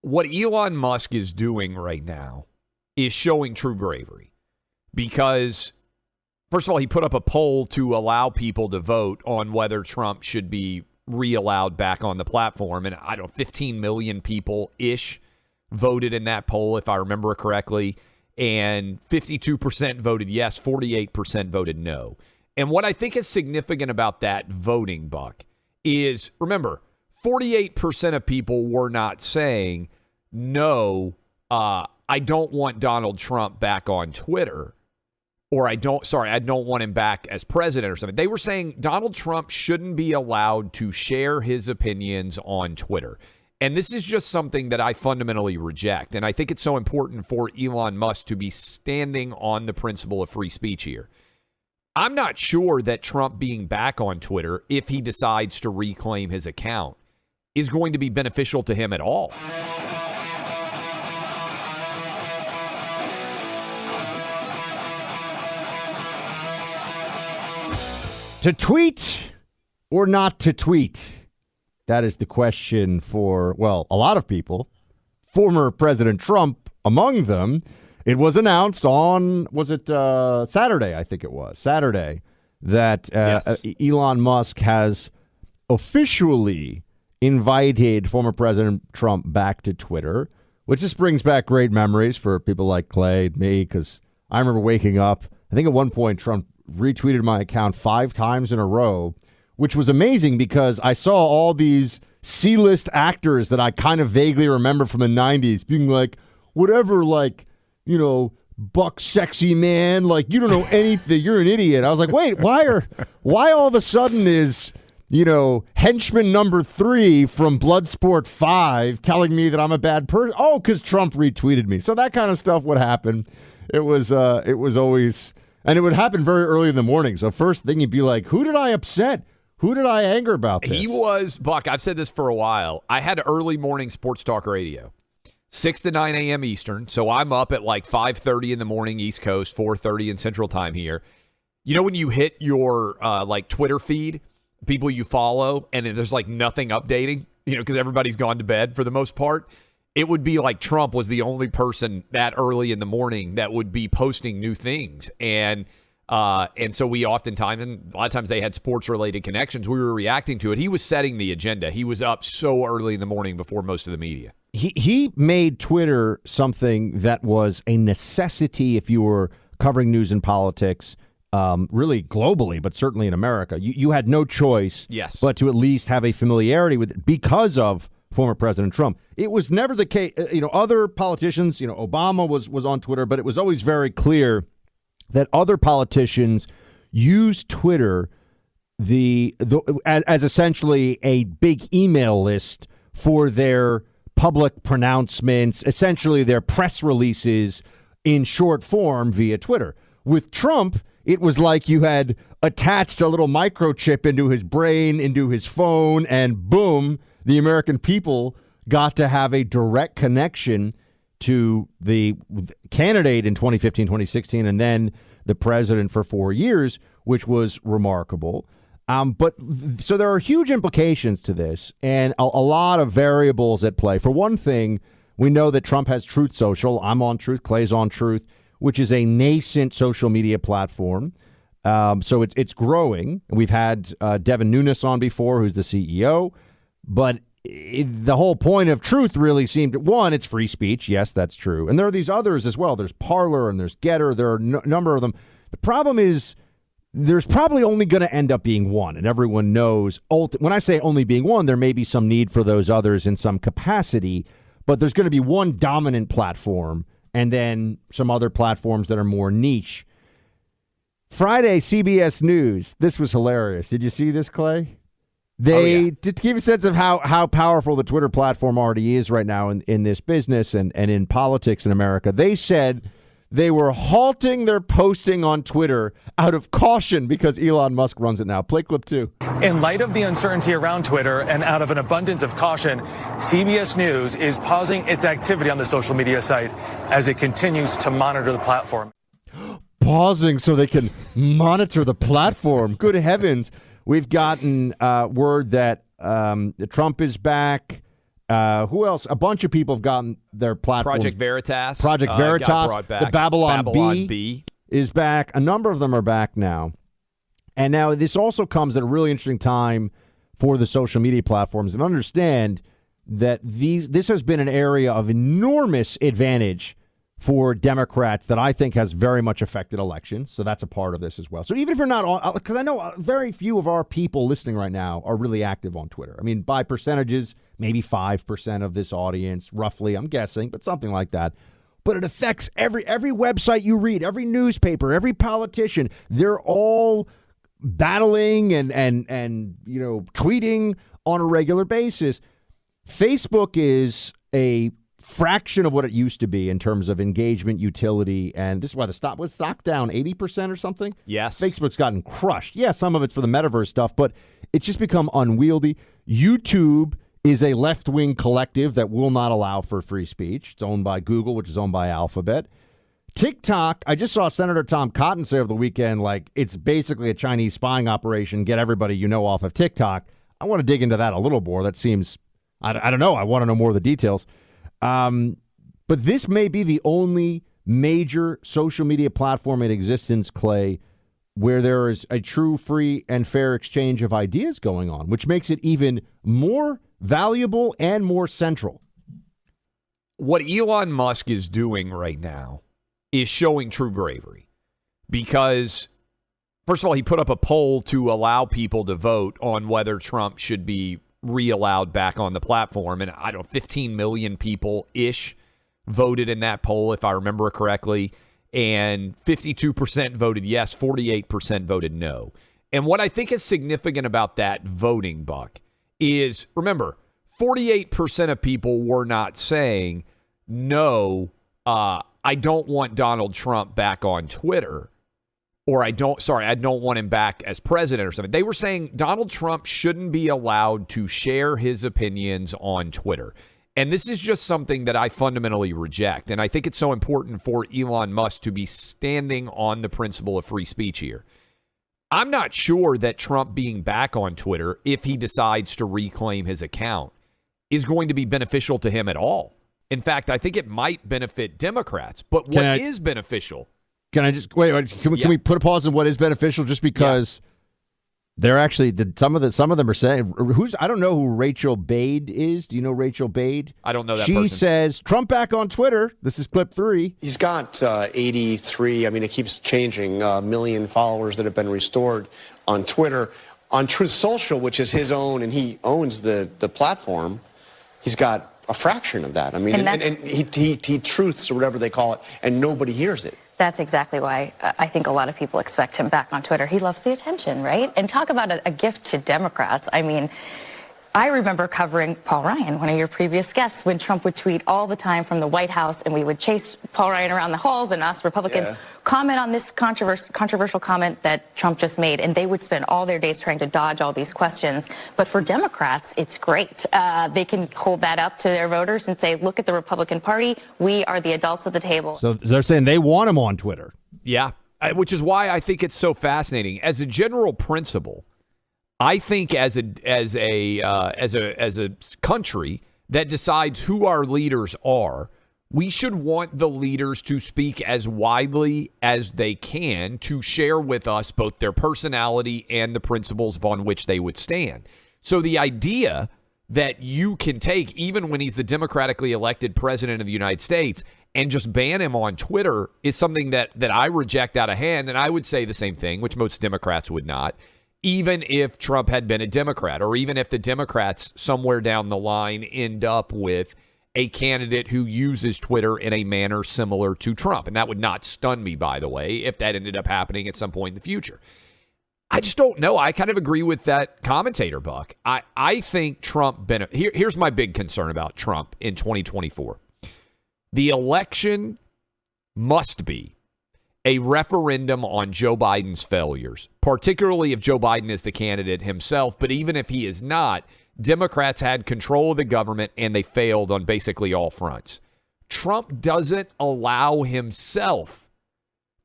what Elon Musk is doing right now is showing true bravery because, first of all, he put up a poll to allow people to vote on whether Trump should be re-allowed back on the platform. And 15 million people-ish voted in that poll, if I remember correctly. And 52% voted yes, 48% voted no. And what I think is significant about that voting, Buck, is, remember, 48% of people were not saying, no, I don't want Donald Trump back on Twitter, or I don't want him back as president or something. They were saying Donald Trump shouldn't be allowed to share his opinions on Twitter. And this is just something that I fundamentally reject. And I think it's so important for Elon Musk to be standing on the principle of free speech here. I'm not sure that Trump being back on Twitter, if he decides to reclaim his account, is going to be beneficial to him at all. To tweet or not to tweet? That is the question for, well, a lot of people. Former President Trump among them. It was announced on, Saturday, I think it was. Saturday, that yes. Elon Musk has officially invited former President Trump back to Twitter, which just brings back great memories for people like Clay and me, because I remember waking up. I think at one point Trump retweeted my account 5 times in a row, which was amazing because I saw all these C-list actors that I kind of vaguely remember from the 90s being like, whatever, like, you know, Buck sexy man, like, you don't know anything, you're an idiot. I was like, wait, why all of a sudden is, you know, henchman number 3 from Bloodsport 5 telling me that I'm a bad person? Oh, because Trump retweeted me. So that kind of stuff would happen. It was always, and it would happen very early in the morning. So first thing you'd be like, who did I upset? Who did I anger about this? He was, Buck, I've said this for a while. I had early morning sports talk radio, 6 to 9 a.m. Eastern. So I'm up at like 5:30 in the morning East Coast, 4:30 in Central Time here. You know when you hit your like Twitter feed, people you follow, and there's like nothing updating, you know, because everybody's gone to bed for the most part. It would be like Trump was the only person that early in the morning that would be posting new things. And so we oftentimes, and a lot of times they had sports-related connections, we were reacting to it. He was setting the agenda. He was up so early in the morning before most of the media. He made Twitter something that was a necessity if you were covering news and politics, really globally, but certainly in America. You had no choice but to at least have a familiarity with it because of former President Trump. It was never the case. You know, other politicians, you know, Obama was on Twitter, but it was always very clear that other politicians use Twitter as essentially a big email list for their public pronouncements, essentially their press releases in short form via Twitter. With Trump, it was like you had attached a little microchip into his brain, into his phone, and boom, the American people got to have a direct connection to the candidate in 2015, 2016, and then the president for 4 years, which was remarkable. So there are huge implications to this and a lot of variables at play. For one thing, we know that Trump has Truth Social. I'm on Truth. Clay's on Truth, which is a nascent social media platform. So it's growing. We've had Devin Nunes on before, who's the CEO. But the whole point of Truth really seemed, one, it's free speech. Yes, that's true. And there are these others as well. There's Parler and there's Getter. There are a number of them. The problem is there's probably only going to end up being one. And everyone knows, when I say only being one, there may be some need for those others in some capacity. But there's going to be one dominant platform and then some other platforms that are more niche. Friday, CBS News. This was hilarious. Did you see this, Clay? To give you a sense of how powerful the Twitter platform already is right now in this business and in politics in America, they said they were halting their posting on Twitter out of caution because Elon Musk runs it now. Play clip 2. In light of the uncertainty around Twitter and out of an abundance of caution, CBS News is pausing its activity on the social media site as it continues to monitor the platform. Pausing so they can monitor the platform. Good heavens. We've gotten word that Trump is back. Who else? A bunch of people have gotten their platforms. Project Veritas. Project Veritas. Got brought back. The Babylon B is back. A number of them are back now. And now this also comes at a really interesting time for the social media platforms. And understand that this has been an area of enormous advantage for Democrats that I think has very much affected elections. So that's a part of this as well. So even if you're not on, because I know very few of our people listening right now are really active on Twitter. I mean, by percentages, maybe 5% of this audience, roughly, I'm guessing, but something like that. But it affects every website you read, every newspaper, every politician. They're all battling and tweeting on a regular basis. Facebook is a fraction of what it used to be in terms of engagement, utility, and this is why the stock was down 80% or something. Yes. Facebook's gotten crushed. Yeah, some of it's for the metaverse stuff, but it's just become unwieldy. YouTube is a left-wing collective that will not allow for free speech. It's owned by Google, which is owned by Alphabet. TikTok, I just saw Senator Tom Cotton say over the weekend, like, it's basically a Chinese spying operation. Get everybody you know off of TikTok. I want to dig into that a little more. That seems, I don't know. I want to know more of the details. But this may be the only major social media platform in existence, Clay, where there is a true free and fair exchange of ideas going on, which makes it even more valuable and more central. What Elon Musk is doing right now is showing true bravery because, first of all, he put up a poll to allow people to vote on whether Trump should be re-allowed back on the platform. And 15 million people-ish voted in that poll, if I remember correctly. And 52% voted yes, 48% voted no. And what I think is significant about that voting, Buck, is, remember, 48% of people were not saying, no, I don't want Donald Trump back on Twitter, or I don't want him back as president or something. They were saying Donald Trump shouldn't be allowed to share his opinions on Twitter. And this is just something that I fundamentally reject. And I think it's so important for Elon Musk to be standing on the principle of free speech here. I'm not sure that Trump being back on Twitter, if he decides to reclaim his account, is going to be beneficial to him at all. In fact, I think it might benefit Democrats. But what is beneficial? Can I just wait? Can we put a pause on what is beneficial? Just because they're actually some of them are saying I don't know who Rachel Bade is. Do you know Rachel Bade? I don't know that. She says Trump back on Twitter. This is clip 3. He's got 83. I mean, it keeps changing. Million followers that have been restored on Twitter. On Truth Social, which is his own, and he owns the platform. He's got a fraction of that. I mean, and he truths or whatever they call it, and nobody hears it. That's exactly why I think a lot of people expect him back on Twitter. He loves the attention, right? And talk about a gift to Democrats. I mean, I remember covering Paul Ryan, one of your previous guests, when Trump would tweet all the time from the White House, and we would chase Paul Ryan around the halls and us Republicans comment on this controversial comment that Trump just made, and they would spend all their days trying to dodge all these questions. But for Democrats, it's great. They can hold that up to their voters and say, look at the Republican Party. We are the adults at the table. So they're saying they want him on Twitter. Yeah, which is why I think it's so fascinating. As a general principle, I think as a country that decides who our leaders are, we should want the leaders to speak as widely as they can to share with us both their personality and the principles upon which they would stand. So the idea that you can take, even when he's the democratically elected president of the United States, and just ban him on Twitter is something that I reject out of hand. And I would say the same thing, which most Democrats would not, even if Trump had been a Democrat, or even if the Democrats somewhere down the line end up with a candidate who uses Twitter in a manner similar to Trump. And that would not stun me, by the way, if that ended up happening at some point in the future. I just don't know. I kind of agree with that commentator, Buck. I think Trump here's my big concern about Trump in 2024. The election must be a referendum on Joe Biden's failures, particularly if Joe Biden is the candidate himself. But even if he is not, Democrats had control of the government and they failed on basically all fronts. Trump doesn't allow himself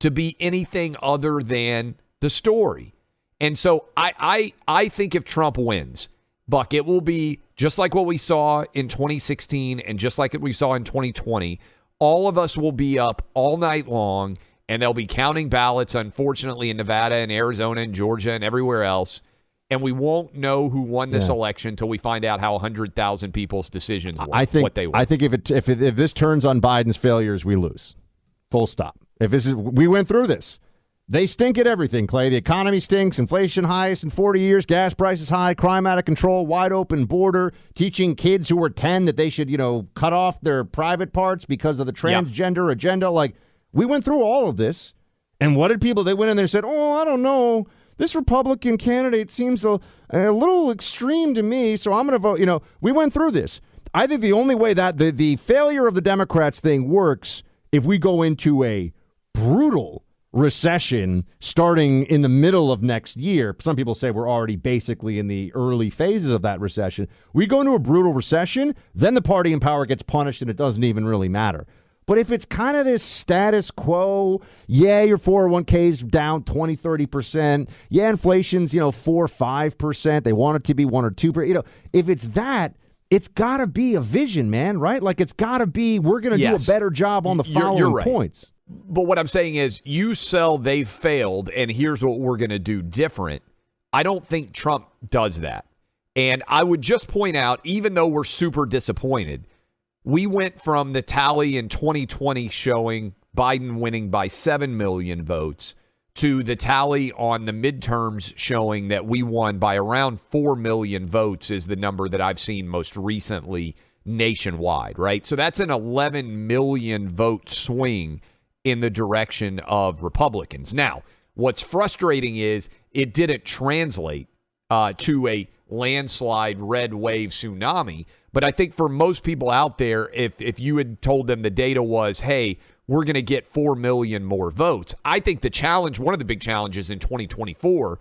to be anything other than the story. And so I think if Trump wins, Buck, it will be just like what we saw in 2016 and just like what we saw in 2020, all of us will be up all night long, and they'll be counting ballots, unfortunately, in Nevada and Arizona and Georgia and everywhere else, and we won't know who won this election until we find out how 100,000 people's decisions were, what they were. I think if this turns on Biden's failures, we lose. Full stop. We went through this. They stink at everything, Clay. The economy stinks, inflation highest in 40 years, gas prices high, crime out of control, wide open border, teaching kids who were 10 that they should, cut off their private parts because of the transgender agenda. Like, we went through all of this. And what did people, they went in there and said, I don't know. This Republican candidate seems a little extreme to me, so I'm going to vote. We went through this. I think the only way that the failure of the Democrats thing works if we go into a brutal recession starting in the middle of next year. Some people say we're already basically in the early phases of that recession. We go into a brutal recession, then the party in power gets punished and it doesn't even really matter. But if it's kind of this status quo, your 401k's down 20, 30%. Inflation's, 4 or 5%. They want it to be 1 or 2%. If it's that, it's got to be a vision, man, right? Like, it's got to be, we're going to do a better job on the following right. points. But what I'm saying is, you sell they've failed, and here's what we're going to do different. I don't think Trump does that. And I would just point out, even though we're super disappointed, we went from the tally in 2020 showing Biden winning by 7 million votes to the tally on the midterms showing that we won by around 4 million votes is the number that I've seen most recently nationwide, right? So that's an 11 million vote swing in the direction of Republicans. Now, what's frustrating is it didn't translate to a landslide red wave tsunami. But I think for most people out there, if you had told them the data was, hey, we're going to get 4 million more votes, I think the challenge, one of the big challenges in 2024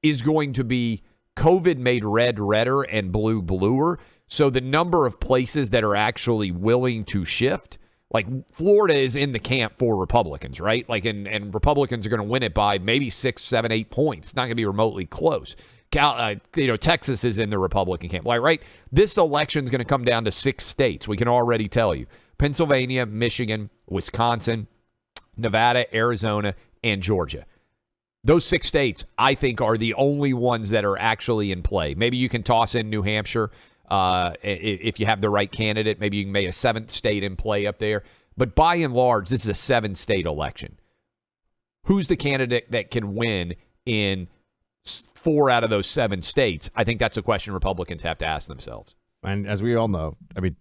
is going to be COVID made red redder and blue bluer. So the number of places that are actually willing to shift, like Florida is in the camp for Republicans, right? Like, and Republicans are going to win it by maybe 6, 7, 8 points. It's not going to be remotely close. Texas is in the Republican camp. Like, right? This election is going to come down to 6 states. We can already tell you. Pennsylvania, Michigan, Wisconsin, Nevada, Arizona, and Georgia. Those 6 states, I think, are the only ones that are actually in play. Maybe you can toss in New Hampshire if you have the right candidate. Maybe you can make a 7th state in play up there. But by and large, this is a 7-state election. Who's the candidate that can win in 4 out of those 7 states? I think that's a question Republicans have to ask themselves. And as we all know,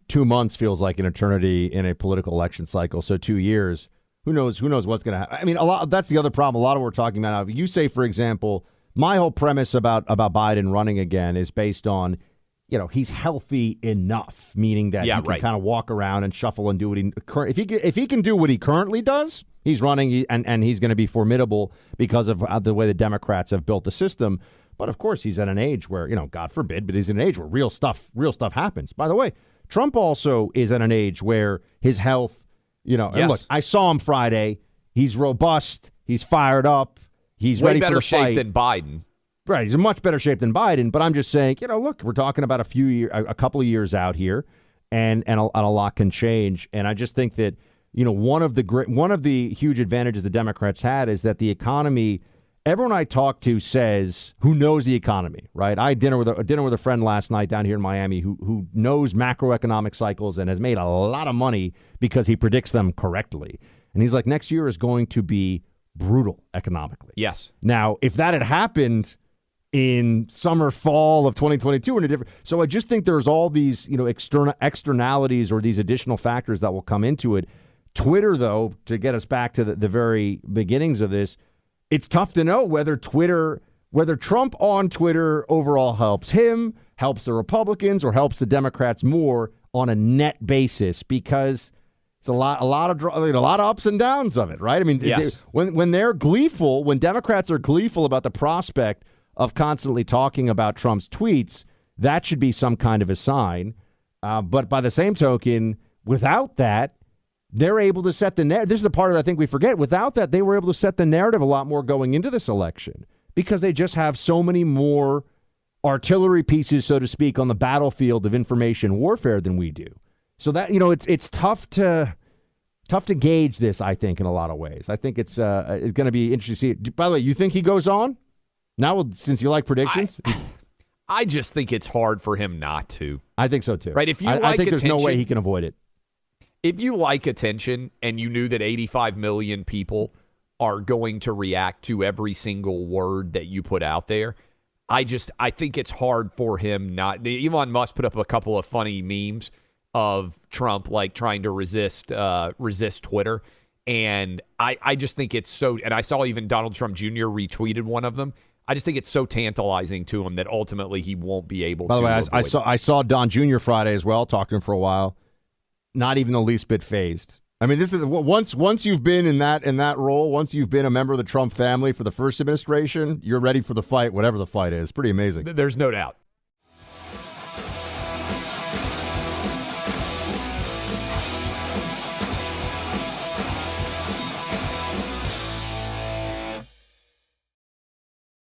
2 months feels like an eternity in a political election cycle. So 2 years, who knows what's going to happen. That's the other problem. A lot of what we're talking about now. You say, for example, my whole premise about Biden running again is based on, he's healthy enough, meaning that he can kind of walk around and shuffle and do what if he can do what he currently does, he's running and he's going to be formidable because of the way the Democrats have built the system. But of course, he's at an age where, God forbid, but he's in an age where real stuff happens. By the way, Trump also is at an age where his health, and look, I saw him Friday. He's robust. He's fired up. He's ready for the fight. Way better shape than Biden. Right. He's in much better shape than Biden. But I'm just saying, look, we're talking about a couple of years out here, and a lot can change. And I just think that, one of the huge advantages the Democrats had is that the economy. Everyone I talk to says who knows the economy, right? I had dinner with a friend last night down here in Miami who knows macroeconomic cycles and has made a lot of money because he predicts them correctly. And he's like, next year is going to be brutal economically. Yes. Now, if that had happened in summer, fall of 2022, so I just think there's all these externalities or these additional factors that will come into it. Twitter, though, to get us back to the very beginnings of this. It's tough to know whether Trump on Twitter overall helps him, helps the Republicans, or helps the Democrats more on a net basis because it's a lot of ups and downs of it, right? Yes. When they're gleeful, when Democrats are gleeful about the prospect of constantly talking about Trump's tweets, that should be some kind of a sign. But by the same token, without that, they're able to set the narrative. This is the part that I think we forget. Without that, they were able to set the narrative a lot more going into this election because they just have so many more artillery pieces, so to speak, on the battlefield of information warfare than we do. So that, it's tough to gauge this, I think, in a lot of ways. I think it's going to be interesting to see. By the way, you think he goes on? Now, since you like predictions? I just think it's hard for him not to. I think so, too. Right? If you I think there's no way he can avoid it. If you like attention and you knew that 85 million people are going to react to every single word that you put out there, I think it's hard for him not. Elon Musk put up a couple of funny memes of Trump like trying to resist Twitter, and I just think it's so. And I saw even Donald Trump Jr. retweeted one of them. I just think it's so tantalizing to him that ultimately he won't be able. By the way, I saw Don Jr. Friday as well. Talked to him for a while. Not even the least bit phased. I mean, this is once you've been in that role, once you've been a member of the Trump family for the first administration, you're ready for the fight, whatever the fight is. Pretty amazing. There's no doubt.